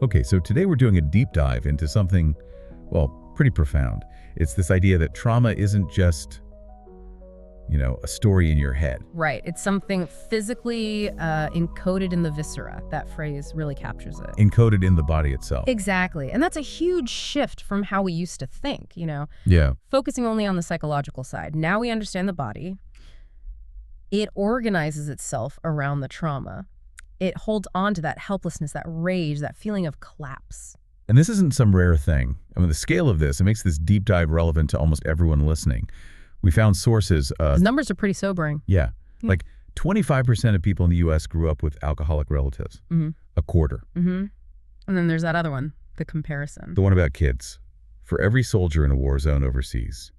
Okay, so today we're doing a deep dive into something, well, pretty profound. It's this idea that trauma isn't just, a story in your head. Right. It's something physically encoded in the viscera. That phrase really captures it. Encoded in the body itself. Exactly. And that's a huge shift from how we used to think, Yeah. focusing only on the psychological side. Now we understand the body. It organizes itself around the trauma. It holds on to that helplessness, that rage, that feeling of collapse. And this isn't some rare thing. I mean, the scale of this, it makes this deep dive relevant to almost everyone listening. We found sources. Those numbers are pretty sobering. Yeah. Like 25% of people in the U.S. grew up with alcoholic relatives. Mm-hmm. A quarter. Mm-hmm. And then there's that other one, the comparison. The one about kids. For every soldier in a war zone overseas,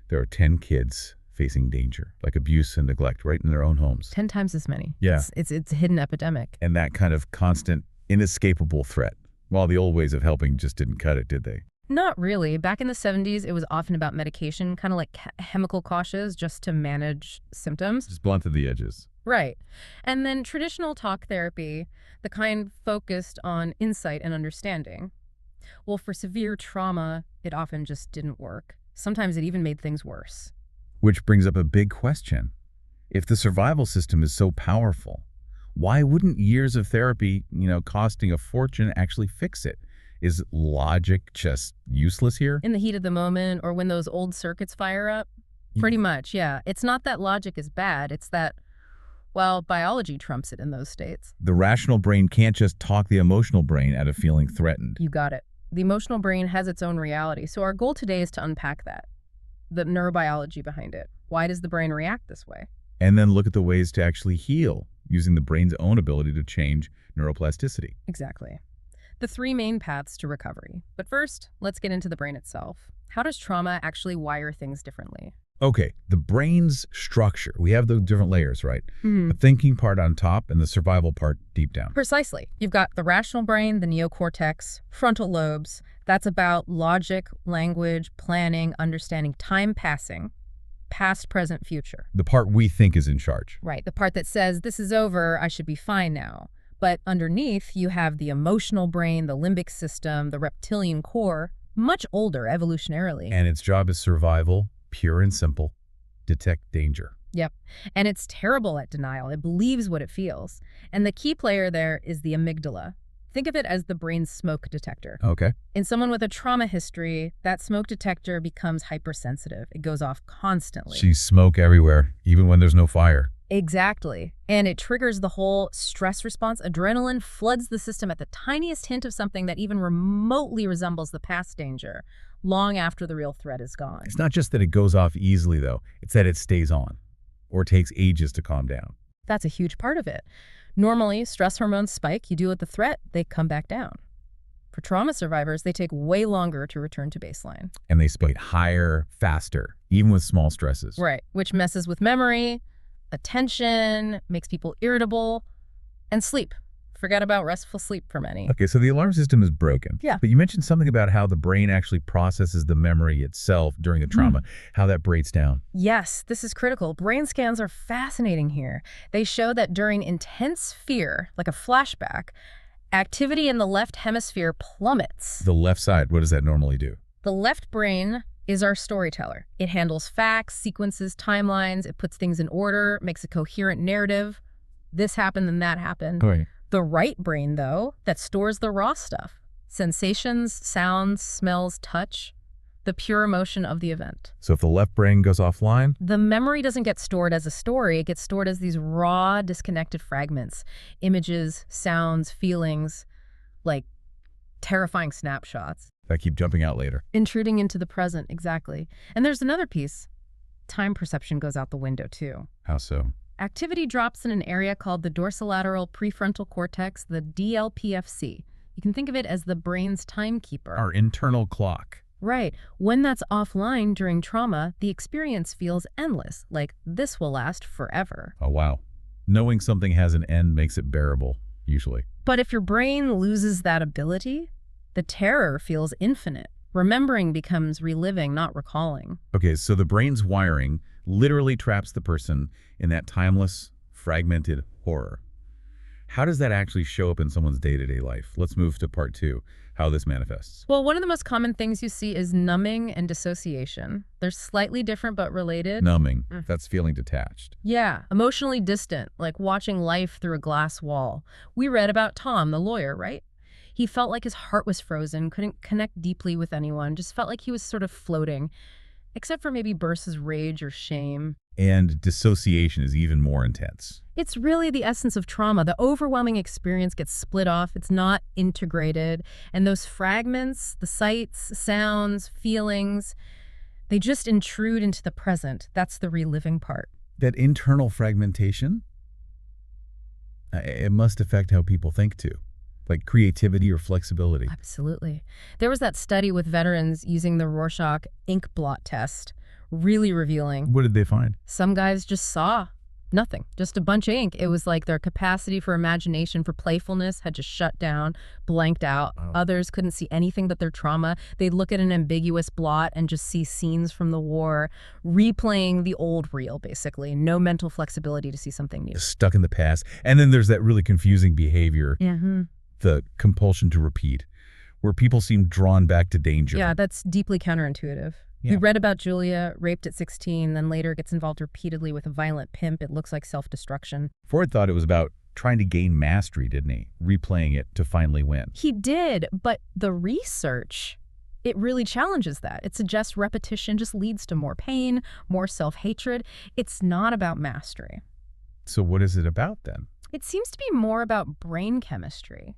there are 10 kids facing danger, like abuse and neglect, right in their own homes. 10 times as many. Yeah. It's a hidden epidemic. And that kind of constant, inescapable threat. Well, the old ways of helping just didn't cut it, did they? Not really. Back in the 70s, it was often about medication, kind of like chemical cautious, just to manage symptoms. Just blunted the edges. Right. And then traditional talk therapy, the kind focused on insight and understanding. Well, for severe trauma, it often just didn't work. Sometimes it even made things worse. Which brings up a big question. If the survival system is so powerful, why wouldn't years of therapy, costing a fortune, actually fix it? Is logic just useless here? In the heat of the moment, or when those old circuits fire up? Pretty much, yeah. It's not that logic is bad. It's that, biology trumps it in those states. The rational brain can't just talk the emotional brain out of feeling threatened. You got it. The emotional brain has its own reality. So our goal today is to unpack that. The neurobiology behind it. Why does the brain react this way? And then look at the ways to actually heal using the brain's own ability to change neuroplasticity. Exactly. The three main paths to recovery. But first, let's get into the brain itself. How does trauma actually wire things differently? Okay, the brain's structure. We have the different layers, right? Mm-hmm. The thinking part on top and the survival part deep down. Precisely. You've got the rational brain, the neocortex, frontal lobes. That's about logic, language, planning, understanding, time passing, past, present, future. The part we think is in charge. Right, the part that says, this is over, I should be fine now. But underneath, you have the emotional brain, the limbic system, the reptilian core, much older evolutionarily. And its job is survival, pure and simple, detect danger. Yep. And it's terrible at denial. It believes what it feels. And the key player there is the amygdala. Think of it as the brain's smoke detector. Okay. In someone with a trauma history, that smoke detector becomes hypersensitive. It goes off constantly. Sees smoke everywhere, even when there's no fire. Exactly. And it triggers the whole stress response. Adrenaline floods the system at the tiniest hint of something that even remotely resembles the past danger, long after the real threat is gone. It's not just that it goes off easily, though. It's that it stays on, or takes ages to calm down. That's a huge part of it. Normally, stress hormones spike, you deal with the threat, they come back down. For trauma survivors, they take way longer to return to baseline. And they spike higher, faster, even with small stresses. Right, which messes with memory, attention, makes people irritable, and sleep. Forget about restful sleep for many. Okay, so the alarm system is broken. Yeah. But you mentioned something about how the brain actually processes the memory itself during the trauma, how that breaks down. Yes, this is critical. Brain scans are fascinating here. They show that during intense fear, like a flashback, activity in the left hemisphere plummets. The left side, what does that normally do? The left brain is our storyteller. It handles facts, sequences, timelines. It puts things in order, makes a coherent narrative. This happened, then that happened. Right. The right brain, though, that stores the raw stuff. Sensations, sounds, smells, touch. The pure emotion of the event. So if the left brain goes offline? The memory doesn't get stored as a story. It gets stored as these raw, disconnected fragments. Images, sounds, feelings, like terrifying snapshots. That keep jumping out later. Intruding into the present, exactly. And there's another piece. Time perception goes out the window, too. How so? Activity drops in an area called the dorsolateral prefrontal cortex, the DLPFC. You can think of it as the brain's timekeeper. Our internal clock. Right. When that's offline during trauma, the experience feels endless, like this will last forever. Oh, wow. Knowing something has an end makes it bearable, usually. But if your brain loses that ability, the terror feels infinite. Remembering becomes reliving, not recalling. Okay, so the brain's wiring literally traps the person in that timeless, fragmented horror. How does that actually show up in someone's day-to-day life? Let's move to part two, how this manifests. Well, one of the most common things you see is numbing and dissociation. They're slightly different but related. Numbing, that's feeling detached. Yeah, emotionally distant, like watching life through a glass wall. We read about Tom, the lawyer, right? He felt like his heart was frozen, couldn't connect deeply with anyone, just felt like he was sort of floating, except for maybe bursts of rage or shame. And dissociation is even more intense. It's really the essence of trauma. The overwhelming experience gets split off. It's not integrated. And those fragments, the sights, sounds, feelings, they just intrude into the present. That's the reliving part. That internal fragmentation, it must affect how people think too, like creativity or flexibility. Absolutely. There was that study with veterans using the Rorschach ink blot test. Really revealing. What did they find? Some guys just saw nothing, just a bunch of ink. It was like their capacity for imagination, for playfulness had just shut down, blanked out. Wow. Others couldn't see anything but their trauma. They'd look at an ambiguous blot and just see scenes from the war, replaying the old reel, basically. No mental flexibility to see something new. Just stuck in the past. And then there's that really confusing behavior, the compulsion to repeat, where people seem drawn back to danger. Yeah, that's deeply counterintuitive. Yeah. We read about Julia, raped at 16, then later gets involved repeatedly with a violent pimp. It looks like self-destruction. Freud thought it was about trying to gain mastery, didn't he? Replaying it to finally win. He did, but the research, it really challenges that. It suggests repetition just leads to more pain, more self-hatred. It's not about mastery. So what is it about then? It seems to be more about brain chemistry.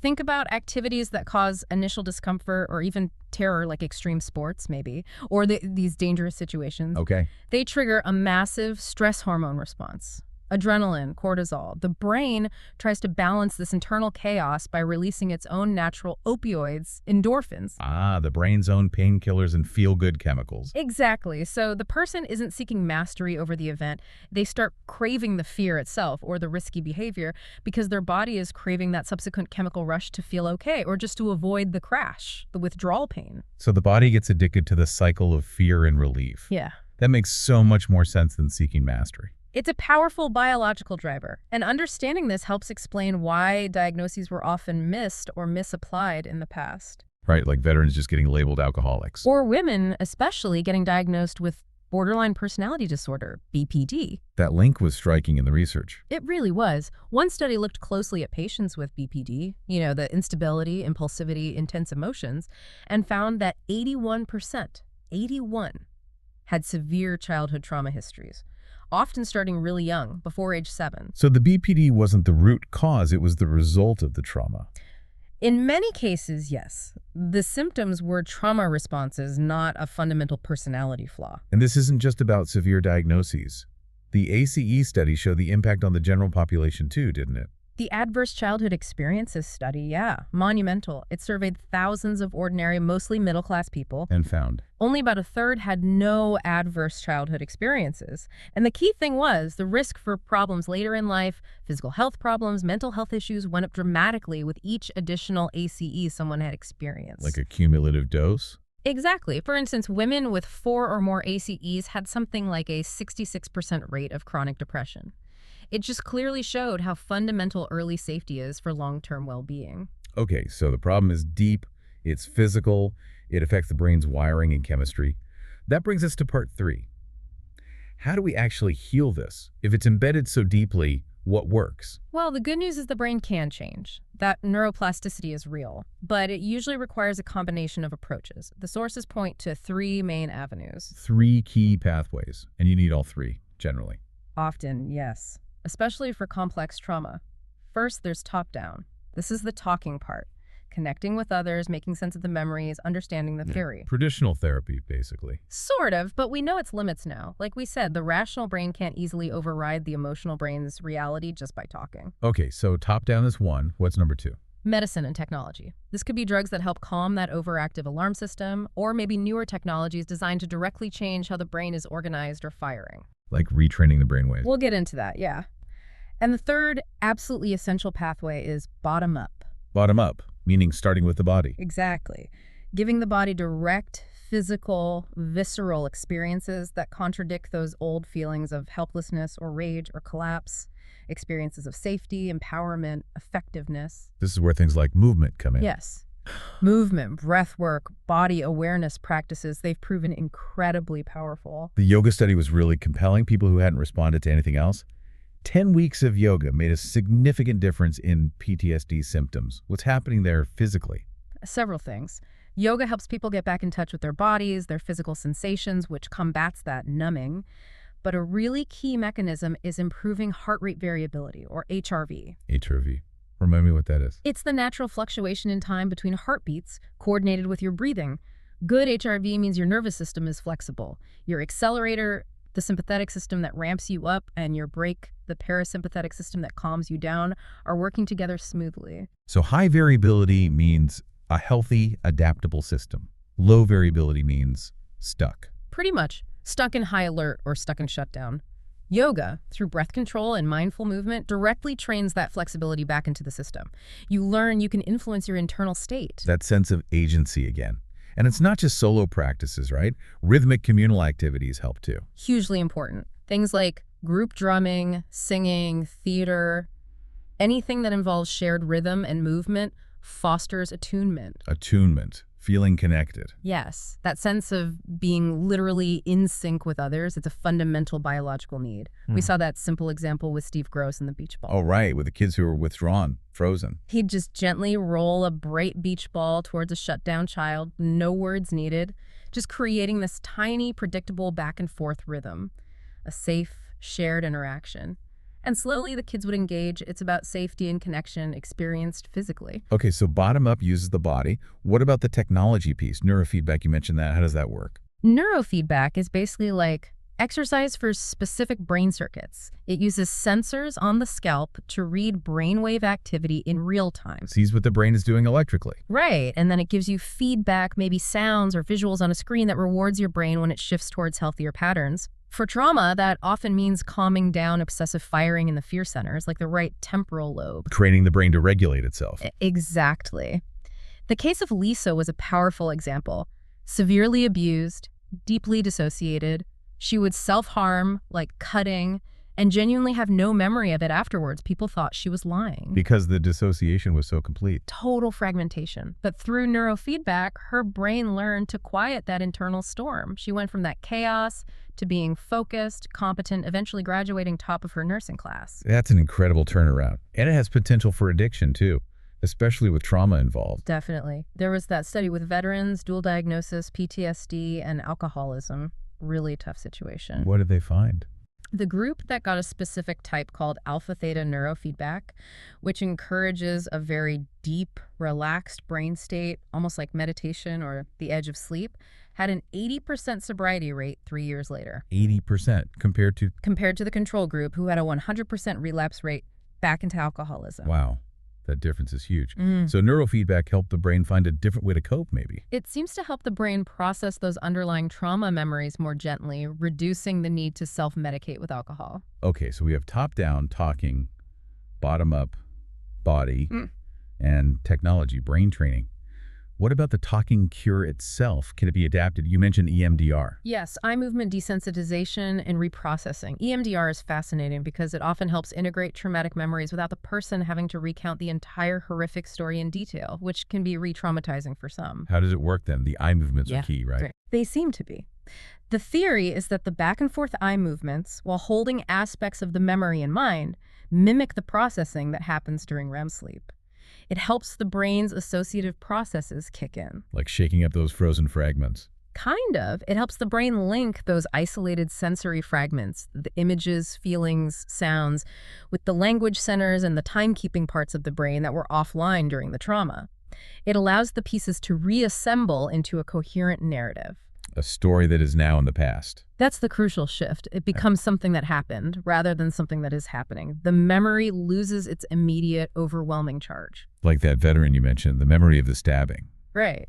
Think about activities that cause initial discomfort or even terror, like extreme sports, maybe, or these dangerous situations. Okay. They trigger a massive stress hormone response. Adrenaline, cortisol. The brain tries to balance this internal chaos by releasing its own natural opioids, endorphins. Ah, the brain's own painkillers and feel-good chemicals. Exactly. So the person isn't seeking mastery over the event. They start craving the fear itself or the risky behavior because their body is craving that subsequent chemical rush to feel okay or just to avoid the crash, the withdrawal pain. So the body gets addicted to the cycle of fear and relief. Yeah. That makes so much more sense than seeking mastery. It's a powerful biological driver, and understanding this helps explain why diagnoses were often missed or misapplied in the past. Right, like veterans just getting labeled alcoholics. Or women, especially, getting diagnosed with borderline personality disorder, BPD. That link was striking in the research. It really was. One study looked closely at patients with BPD, the instability, impulsivity, intense emotions, and found that 81%, 81, had severe childhood trauma histories, often starting really young, before age 7. So the BPD wasn't the root cause, it was the result of the trauma. In many cases, yes. The symptoms were trauma responses, not a fundamental personality flaw. And this isn't just about severe diagnoses. The ACE study showed the impact on the general population too, didn't it? The Adverse Childhood Experiences study, yeah, monumental. It surveyed thousands of ordinary, mostly middle-class people. And found. Only about a third had no adverse childhood experiences. And the key thing was the risk for problems later in life, physical health problems, mental health issues went up dramatically with each additional ACE someone had experienced. Like a cumulative dose? Exactly. For instance, women with 4 or more ACEs had something like a 66% rate of chronic depression. It just clearly showed how fundamental early safety is for long-term well-being. Okay, so the problem is deep, it's physical, it affects the brain's wiring and chemistry. That brings us to part 3. How do we actually heal this? If it's embedded so deeply, what works? Well, the good news is the brain can change. That neuroplasticity is real, but it usually requires a combination of approaches. The sources point to 3 main avenues. 3 key pathways, and you need all 3, generally. Often, yes, especially for complex trauma. First, there's top-down. This is the talking part. Connecting with others, making sense of the memories, understanding the theory. Traditional therapy, basically. Sort of, but we know its limits now. Like we said, the rational brain can't easily override the emotional brain's reality just by talking. Okay, so top-down is 1. What's number 2? Medicine and technology. This could be drugs that help calm that overactive alarm system, or maybe newer technologies designed to directly change how the brain is organized or firing. Like retraining the brainwaves. We'll get into that, yeah. And the third, absolutely essential pathway is bottom-up. Bottom-up, meaning starting with the body. Exactly. Giving the body direct, physical, visceral experiences that contradict those old feelings of helplessness or rage or collapse. experiences of safety, empowerment, effectiveness. This is where things like movement come in. Yes. Movement, breath work, body awareness practices, they've proven incredibly powerful. The yoga study was really compelling. People who hadn't responded to anything else. 10 weeks of yoga made a significant difference in PTSD symptoms. What's happening there physically? Several things. Yoga helps people get back in touch with their bodies, their physical sensations, which combats that numbing. But a really key mechanism is improving heart rate variability, or HRV. HRV. Remind me what that is. It's the natural fluctuation in time between heartbeats coordinated with your breathing. Good HRV means your nervous system is flexible. Your accelerator, the sympathetic system that ramps you up, and your brake, the parasympathetic system that calms you down, are working together smoothly. So high variability means a healthy, adaptable system. Low variability means stuck. Pretty much stuck in high alert or stuck in shutdown. Yoga, through breath control and mindful movement, directly trains that flexibility back into the system. You learn you can influence your internal state. That sense of agency again. And it's not just solo practices, right? Rhythmic communal activities help too. Hugely important. Things like group drumming, singing, theater, anything that involves shared rhythm and movement fosters attunement. Attunement. Feeling connected. Yes, that sense of being literally in sync with others, it's a fundamental biological need. We saw that simple example with Steve Gross in the beach ball. Oh, right, with the kids who were withdrawn, frozen. He'd just gently roll a bright beach ball towards a shut-down child, no words needed, just creating this tiny, predictable back-and-forth rhythm, a safe, shared interaction. And slowly the kids would engage. It's about safety and connection experienced physically. Okay, so bottom-up uses the body. What about the technology piece? Neurofeedback, you mentioned that. How does that work? Neurofeedback is basically like exercise for specific brain circuits. It uses sensors on the scalp to read brainwave activity in real time. It sees what the brain is doing electrically. Right, and then it gives you feedback, maybe sounds or visuals on a screen that rewards your brain when it shifts towards healthier patterns. For trauma, that often means calming down obsessive firing in the fear centers, like the right temporal lobe. Training the brain to regulate itself. Exactly. The case of Lisa was a powerful example. Severely abused, deeply dissociated. She would self-harm, like cutting, and genuinely have no memory of it afterwards. People thought she was lying. Because the dissociation was so complete. Total fragmentation. But through neurofeedback, her brain learned to quiet that internal storm. She went from that chaos to being focused, competent, eventually graduating top of her nursing class. That's an incredible turnaround. And it has potential for addiction, too, especially with trauma involved. Definitely. There was that study with veterans, dual diagnosis, PTSD, and alcoholism. Really tough situation. What did they find? The group that got a specific type called alpha-theta neurofeedback, which encourages a very deep, relaxed brain state, almost like meditation or the edge of sleep, had an 80% sobriety rate 3 years later. 80% compared to? Compared to the control group, who had a 100% relapse rate back into alcoholism. Wow. That difference is huge. So neurofeedback helped the brain find a different way to cope, maybe. It seems to help the brain process those underlying trauma memories more gently, reducing the need to self-medicate with alcohol. Okay, so we have top-down talking, bottom-up body, and technology, brain training. What about the talking cure itself? Can it be adapted? You mentioned EMDR. Yes, eye movement desensitization and reprocessing. EMDR is fascinating because it often helps integrate traumatic memories without the person having to recount the entire horrific story in detail, which can be re-traumatizing for some. How does it work then? The eye movements are key, right? They seem to be. The theory is that the back and forth eye movements, while holding aspects of the memory in mind, mimic the processing that happens during REM sleep. It helps the brain's associative processes kick in. Like shaking up those frozen fragments. Kind of. It helps the brain link those isolated sensory fragments, the images, feelings, sounds, with the language centers and the timekeeping parts of the brain that were offline during the trauma. It allows the pieces to reassemble into a coherent narrative. A story that is now in the past. That's the crucial shift. It becomes something that happened rather than something that is happening. The memory loses its immediate, overwhelming charge. Like that veteran you mentioned, the memory of the stabbing. Right.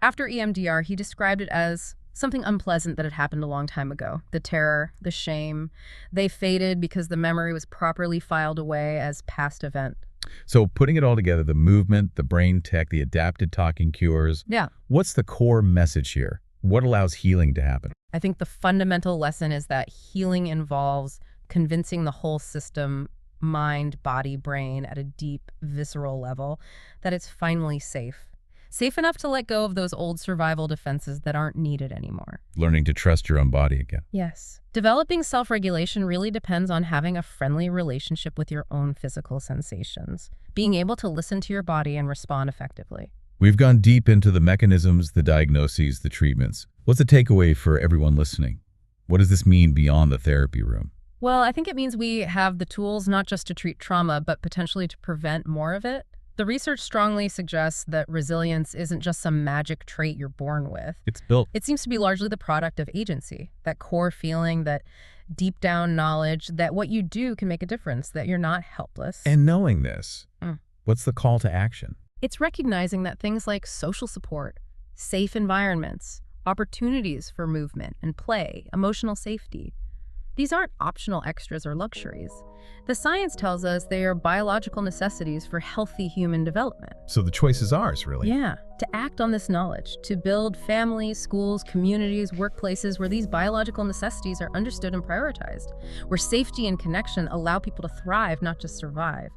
After EMDR, he described it as something unpleasant that had happened a long time ago. The terror, the shame, they faded because the memory was properly filed away as past event. So putting it all together, the movement, the brain tech, the adapted talking cures. Yeah. What's the core message here? What allows healing to happen? I think the fundamental lesson is that healing involves convincing the whole system mind, body, brain at a deep, visceral level, that it's finally safe. Safe enough to let go of those old survival defenses that aren't needed anymore. Learning to trust your own body again. Yes. Developing self-regulation really depends on having a friendly relationship with your own physical sensations, being able to listen to your body and respond effectively. We've gone deep into the mechanisms, the diagnoses, the treatments. What's the takeaway for everyone listening? What does this mean beyond the therapy room? Well, I think it means we have the tools not just to treat trauma, but potentially to prevent more of it. The research strongly suggests that resilience isn't just some magic trait you're born with. It's built. It seems to be largely the product of agency, that core feeling, that deep down knowledge that what you do can make a difference, that you're not helpless. And knowing this, what's the call to action? It's recognizing that things like social support, safe environments, opportunities for movement and play, emotional safety, these aren't optional extras or luxuries. The science tells us they are biological necessities for healthy human development. So the choice is ours, really. Yeah, to act on this knowledge, to build families, schools, communities, workplaces where these biological necessities are understood and prioritized, where safety and connection allow people to thrive, not just survive.